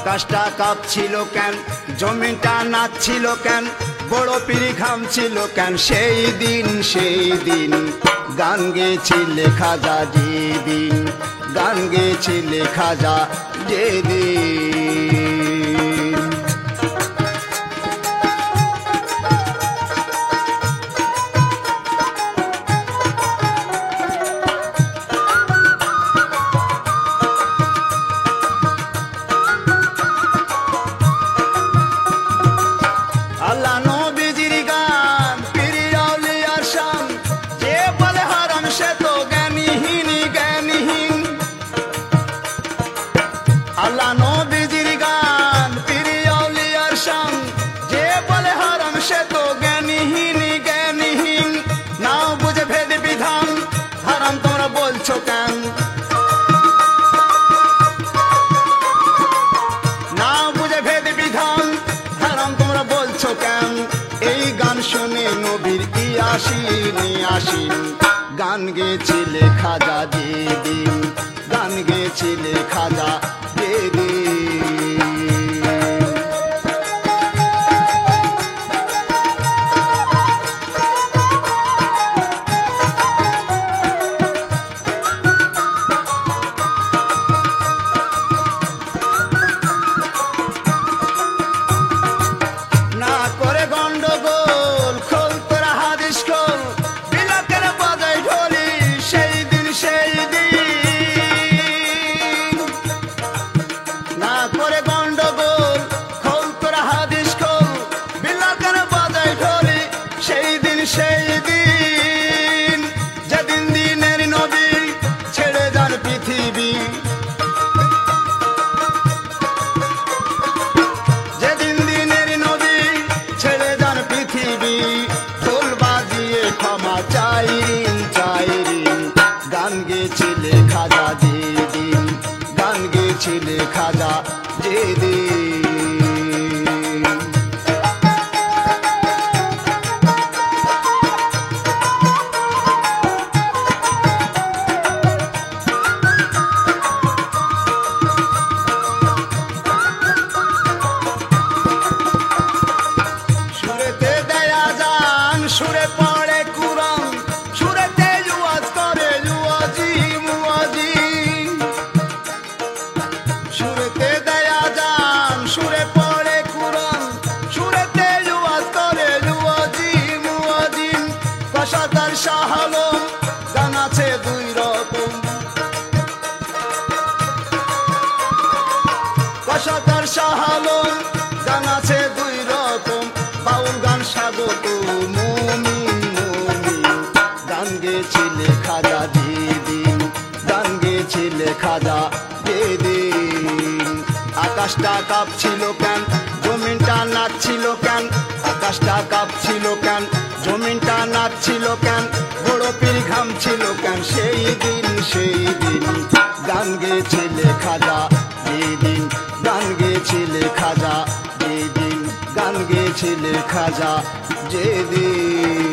আকাশটা কাঁপছিল কেন, জমিনটা নাচছিল কেন, বড় পিড়ি ঘামছিল কেন, সেই দিন গান গেয়েছিলে খাজা যেদিন, গান গেয়েছিলে খাজা যেদিন। আল্লাহ নবীজির গান পীর আউলিয়ার শান, যে বলে হারাম সে তো জ্ঞানীহীন জ্ঞানীহীন। আল্লাহ নবীজির গান পীর আউলিয়ার শান, যে বলে হারাম সে তো জ্ঞানীহীন জ্ঞানীহীন। নাও বুঝে ভেদ বিধান, হারাম তোমরা বলছো কেন, নাও বুঝে ভেদ বিধান, হারাম তোমরা বলছো কেন। এই গান শুনে নবীর ইয়াসিন ইয়াসিন, গান গেয়েছিলে খাজা যেদিন, গান গেয়েছিলে খাজা যেদিন। না করে গন্ডগোল, খোল তোরা হাদিস খোল, বিলাকের বাজাই ঢোলি সেই দিন সেই দিন। না করে গন্ডগোল, খোল তোরা হাদিস খোল, বিলাকের বাজাই ঢোলি সেই দিন সেই দিন। যেদিন দিনের নবী ছেড়ে যান পৃথিবী, যেদিন দিনের নবী ছেড়ে যান পৃথিবী, ঢোল বাজিয়ে ক্ষমা চাইরিন চাইরিন। গান গেয়েছিলে খাজা যেদিন, গান গেয়েছিলে খাজা যেদিন। সুরেতে দেয়া যান, সুরে পড়ে কুরআন, সুরেতে ওয়াজ করে ওয়াজি মুয়াজি। সুরেতে দেয়া যান, সুরে পড়ে কুরআন, সুরেতে ওয়াজ করে ওয়াজি মুয়াজি। কসাতার শাহ আলম গান আছে দুই রকম, কসাতার শাহ আলম গান আছে দুই রকম। বাউল গান স্বাগত মুমিন মুমিন, গান গেয়েছিলে খাজা যেদিন, গান গেয়েছিলে খাজা যেদিন। আকাশটা কাঁপছিল কেন, জমিনটা নাচছিল কেন, আকাশটা কাঁপছিল কেন, জমিনটা নাচছিল কেন, বড় পীর ঘামছিল কেন, সেই দিন গান গেয়েছিলে খাজা যেদিন, গান গেয়েছিলে খাজা যেদিন, গান গেয়েছিলে খাজা যেদিন।